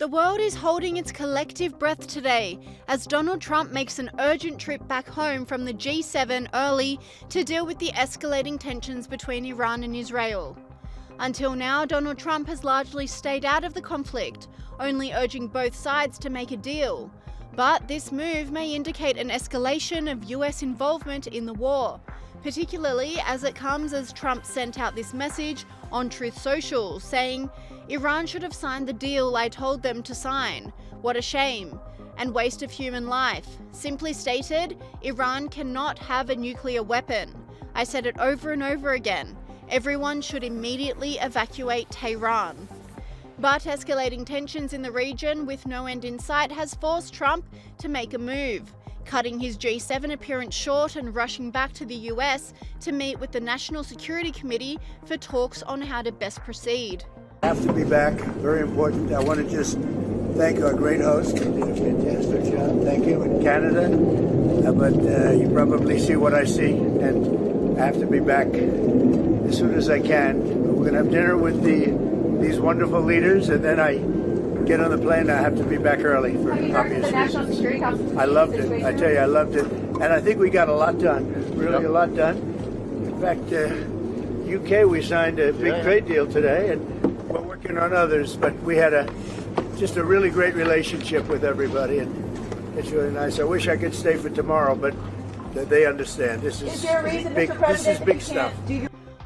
The world is holding its collective breath today as Donald Trump makes an urgent trip back home from the G7 early to deal with the escalating tensions between Iran and Israel. Until now, Donald Trump has largely stayed out of the conflict, only urging both sides to make a deal. But this move may indicate an escalation of US involvement in the war, particularly as it comes as Trump sent out this message on Truth Social saying, "Iran should have signed the deal I told them to sign. What a shame. And waste of human life. Simply stated, Iran cannot have a nuclear weapon. I said it over and over again. Everyone should immediately evacuate Tehran." But escalating tensions in the region with no end in sight has forced Trump to make a move, cutting his G7 appearance short and rushing back to the US to meet with the National Security Committee for talks on how to best proceed. I have to be back. Very important. I want to just thank our great host. He did a fantastic job. Thank you. In Canada. But you probably see what I see. And I have to be back as soon as I can. We're going to have dinner with these wonderful leaders. And then I get on the plane. I have to be back early for obvious reasons. I loved it. I tell you, I loved it. And I think we got a lot done. Really a lot done. In fact, UK, we signed a big trade deal today. And we're working on others, but we had just a really great relationship with everybody, and it's really nice. I wish I could stay for tomorrow, but they understand. This is big stuff.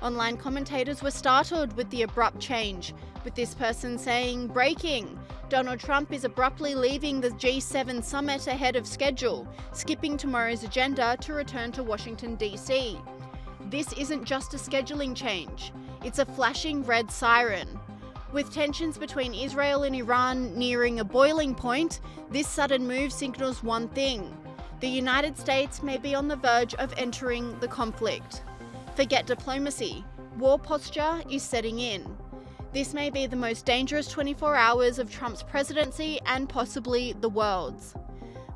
Online commentators were startled with the abrupt change, with this person saying, "Breaking. Donald Trump is abruptly leaving the G7 summit ahead of schedule, skipping tomorrow's agenda to return to Washington, D.C. This isn't just a scheduling change. It's a flashing red siren." With tensions between Israel and Iran nearing a boiling point, this sudden move signals one thing: the United States may be on the verge of entering the conflict. Forget diplomacy. War posture is setting in. This may be the most dangerous 24 hours of Trump's presidency and possibly the world's.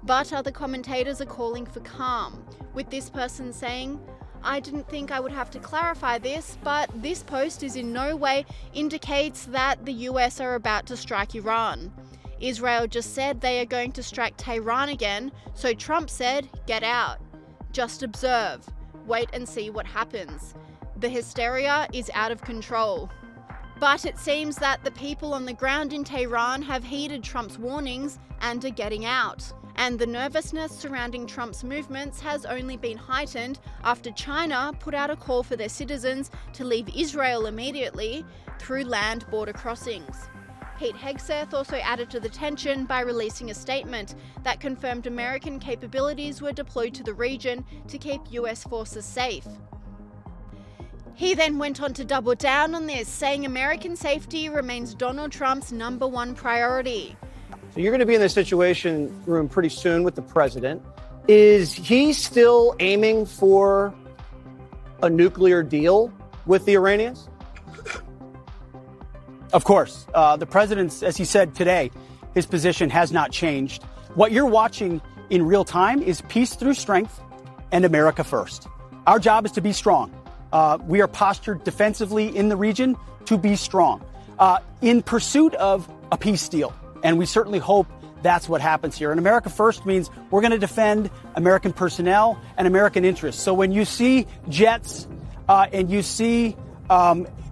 But other commentators are calling for calm, with this person saying, "I didn't think I would have to clarify this, but this post is in no way indicates that the US are about to strike Iran. Israel just said they are going to strike Tehran again, so Trump said, get out. Just observe. Wait and see what happens. The hysteria is out of control." But it seems that the people on the ground in Tehran have heeded Trump's warnings and are getting out. And the nervousness surrounding Trump's movements has only been heightened after China put out a call for their citizens to leave Israel immediately through land border crossings. Pete Hegseth also added to the tension by releasing a statement that confirmed American capabilities were deployed to the region to keep US forces safe. He then went on to double down on this, saying American safety remains Donald Trump's #1 priority. So you're going to be in the Situation Room pretty soon with the president. Is he still aiming for a nuclear deal with the Iranians? Of course. The president's, as he said today, his position has not changed. What you're watching in real time is peace through strength and America first. Our job is to be strong. We are postured defensively in the region to be strong in pursuit of a peace deal. And we certainly hope that's what happens here. And America first means we're going to defend American personnel and American interests. So when you see jets and you see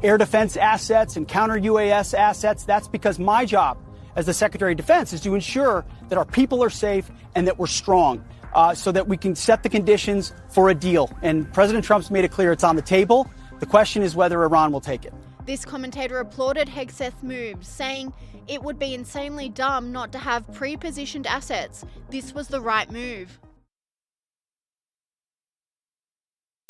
air defense assets and counter UAS assets, that's because my job as the Secretary of Defense is to ensure that our people are safe and that we're strong so that we can set the conditions for a deal. And President Trump's made it clear it's on the table. The question is whether Iran will take it. This commentator applauded Hegseth's move, saying it would be insanely dumb not to have pre-positioned assets. This was the right move.